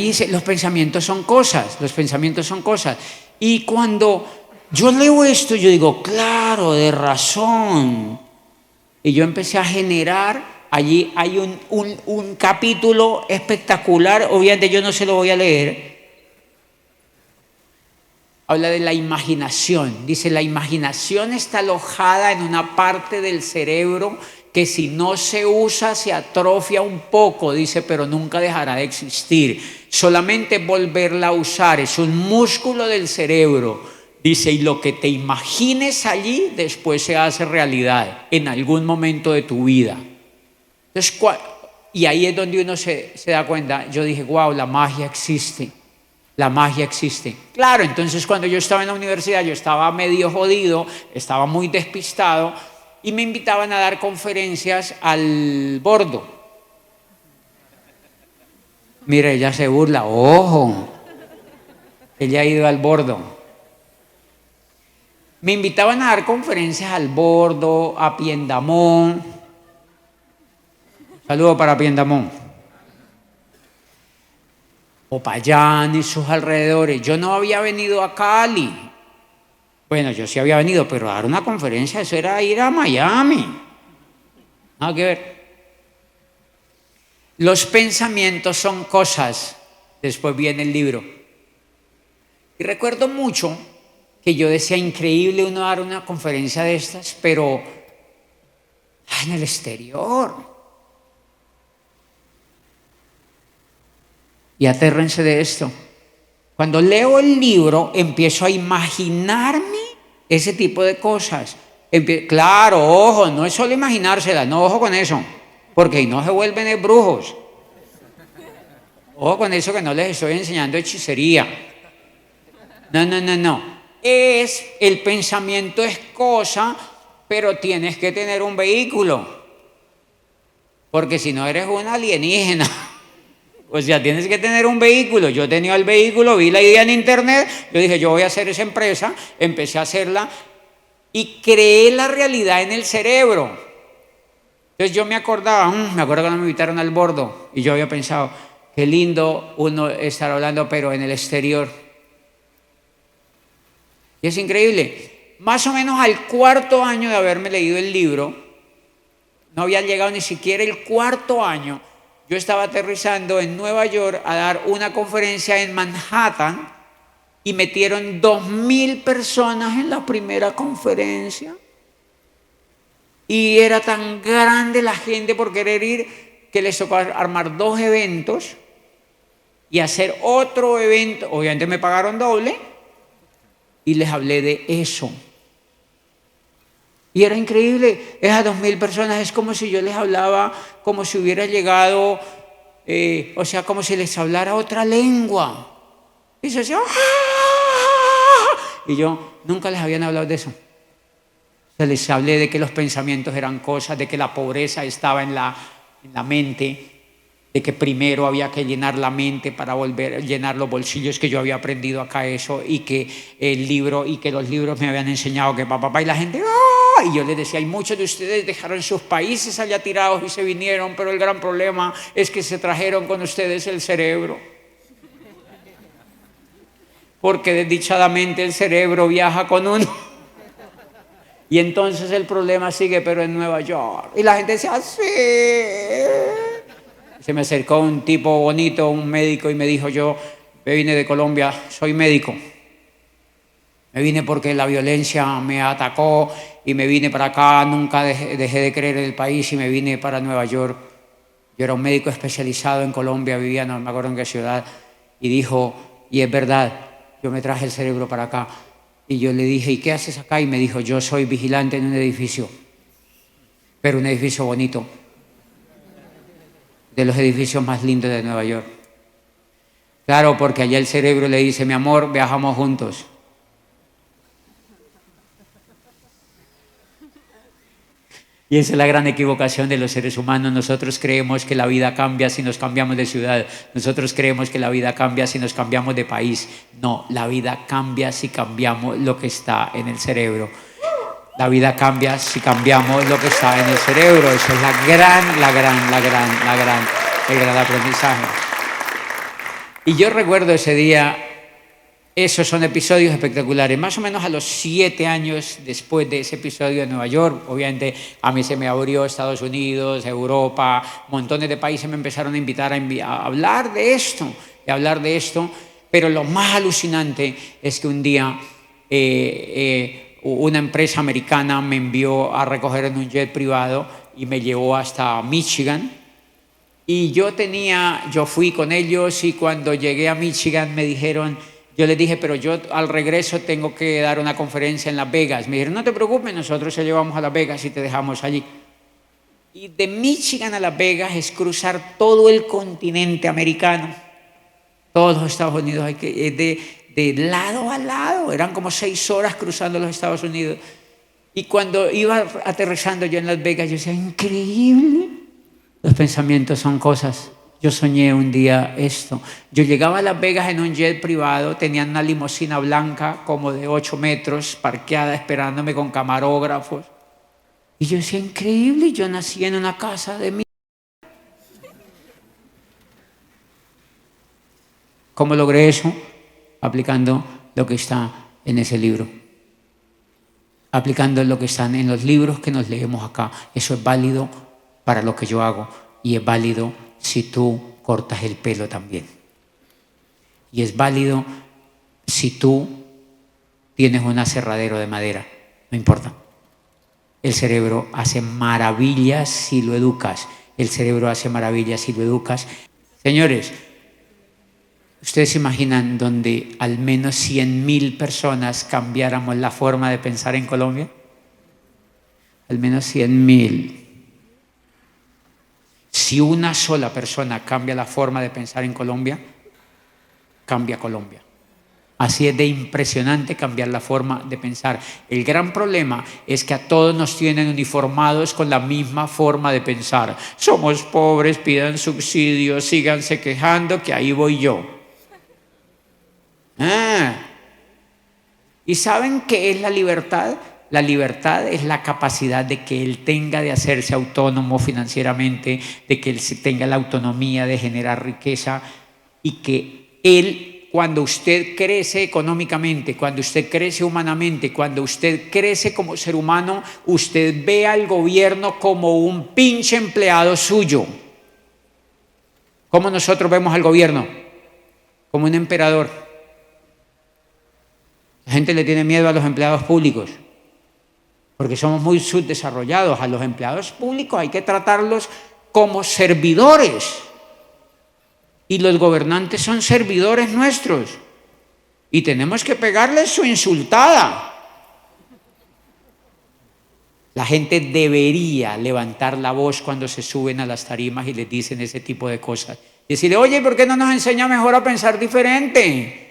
dice, los pensamientos son cosas, los pensamientos son cosas. Y cuando yo leo esto, yo digo, claro, de razón. Y yo empecé a generar, allí hay un capítulo espectacular, obviamente yo no se lo voy a leer. Habla de la imaginación. Dice, la imaginación está alojada en una parte del cerebro que si no se usa se atrofia un poco, dice, pero nunca dejará de existir. Solamente volverla a usar, es un músculo del cerebro. Dice, y lo que te imagines allí después se hace realidad en algún momento de tu vida. Entonces, y ahí es donde uno se da cuenta. Yo dije, wow, la magia existe. La magia existe. Claro, entonces cuando yo estaba en la universidad, yo estaba medio jodido, estaba muy despistado y me invitaban a dar conferencias al Bordo. Mire, ella se burla, ojo, ella ha ido al Bordo. Me invitaban a dar conferencias al Bordo, a Piendamón. Saludo para Piendamón. Popayán y sus alrededores. Yo no había venido a Cali. Bueno, yo sí había venido, pero dar una conferencia, eso era ir a Miami. Nada que ver. Los pensamientos son cosas. Después viene el libro. Y recuerdo mucho que yo decía, increíble uno dar una conferencia de estas, pero en el exterior. Y atérrense de esto. Cuando leo el libro, empiezo a imaginarme ese tipo de cosas. Claro, ojo, no es solo imaginárselas, no, ojo con eso, porque no se vuelven brujos. Ojo con eso, que no les estoy enseñando hechicería. No. El pensamiento es cosa, pero tienes que tener un vehículo, porque si no eres un alienígena. O sea, tienes que tener un vehículo. Yo tenía el vehículo, vi la idea en internet, yo dije, yo voy a hacer esa empresa, empecé a hacerla y creé la realidad en el cerebro. Entonces yo me acuerdo cuando me invitaron al Bordo y yo había pensado, qué lindo uno estar hablando, pero en el exterior. Y es increíble. Más o menos al cuarto año de haberme leído el libro, no había llegado ni siquiera el cuarto año, yo estaba aterrizando en Nueva York a dar una conferencia en Manhattan y metieron 2,000 personas en la primera conferencia. Y era tan grande la gente por querer ir que les tocó armar 2 eventos y hacer otro evento. Obviamente me pagaron doble y les hablé de eso. Y era increíble, esas 2,000 personas es como si yo les hablaba, como si hubiera llegado, o sea, como si les hablara otra lengua. Y se decía, ¡ah! Y yo nunca les habían hablado de eso. O sea, les hablé de que los pensamientos eran cosas, de que la pobreza estaba en la mente, de que primero había que llenar la mente para volver a llenar los bolsillos, que yo había aprendido acá eso, y que el libro, y que los libros me habían enseñado que papá, y la gente, ¡ah! Y yo les decía, hay muchos de ustedes dejaron sus países allá tirados y se vinieron, pero el gran problema es que se trajeron con ustedes el cerebro. Porque desdichadamente el cerebro viaja con uno. Y entonces el problema sigue, pero en Nueva York. Y la gente decía, sí. Se me acercó un tipo bonito, un médico, y me dijo, yo me vine de Colombia, soy médico. Me vine porque la violencia me atacó y me vine para acá, nunca dejé de creer en el país y me vine para Nueva York. Yo era un médico especializado en Colombia, vivía no me acuerdo en qué ciudad, y dijo, y es verdad, yo me traje el cerebro para acá. Y yo le dije, ¿y qué haces acá? Y me dijo, yo soy vigilante en un edificio, pero un edificio bonito, de los edificios más lindos de Nueva York. Claro, porque allá el cerebro le dice, mi amor, viajamos juntos. Y esa es la gran equivocación de los seres humanos. Nosotros creemos que la vida cambia si nos cambiamos de ciudad. Nosotros creemos que la vida cambia si nos cambiamos de país. No, la vida cambia si cambiamos lo que está en el cerebro. La vida cambia si cambiamos lo que está en el cerebro. Eso es el gran aprendizaje. Y yo recuerdo ese día, esos son episodios espectaculares. Más o menos a los 7 años después de ese episodio en Nueva York, obviamente a mí se me abrió Estados Unidos, Europa, montones de países me empezaron a invitar a hablar de esto, pero lo más alucinante es que un día una empresa americana me envió a recoger en un jet privado y me llevó hasta Michigan. Y yo fui con ellos y cuando llegué a Michigan me dijeron, yo les dije, pero yo al regreso tengo que dar una conferencia en Las Vegas. Me dijeron, no te preocupes, nosotros te llevamos a Las Vegas y te dejamos allí. Y de Michigan a Las Vegas es cruzar todo el continente americano, todos los Estados Unidos, de lado a lado, eran como 6 horas cruzando los Estados Unidos. Y cuando iba aterrizando yo en Las Vegas, yo decía, increíble. Los pensamientos son cosas. Yo soñé un día esto. Yo llegaba a Las Vegas en un jet privado, tenían una limusina blanca como de 8 metros, parqueada esperándome con camarógrafos. Y yo decía, increíble, yo nací en una casa de mí. ¿Cómo logré eso? Aplicando lo que está en ese libro. Aplicando lo que están en los libros que nos leemos acá. Eso es válido para lo que yo hago y es válido si tú cortas el pelo también. Y es válido si tú tienes un aserradero de madera, no importa. El cerebro hace maravillas si lo educas. El cerebro hace maravillas si lo educas. Señores, ¿ustedes se imaginan donde al menos 100.000 personas cambiáramos la forma de pensar en Colombia? Al menos 100.000. Si una sola persona cambia la forma de pensar en Colombia, cambia Colombia. Así es de impresionante cambiar la forma de pensar. El gran problema es que a todos nos tienen uniformados con la misma forma de pensar. Somos pobres, pidan subsidios, síganse quejando, que ahí voy yo. ¿Y saben qué es la libertad? La libertad es la capacidad de que él tenga de hacerse autónomo financieramente, de que él tenga la autonomía de generar riqueza y que él, cuando usted crece económicamente, cuando usted crece humanamente, cuando usted crece como ser humano, usted ve al gobierno como un pinche empleado suyo. ¿Cómo nosotros vemos al gobierno? Como un emperador. La gente le tiene miedo a los empleados públicos porque somos muy subdesarrollados. A los empleados públicos hay que tratarlos como servidores. Y los gobernantes son servidores nuestros. Y tenemos que pegarles su insultada. La gente debería levantar la voz cuando se suben a las tarimas y les dicen ese tipo de cosas. Y decirle, oye, ¿por qué no nos enseña mejor a pensar diferente?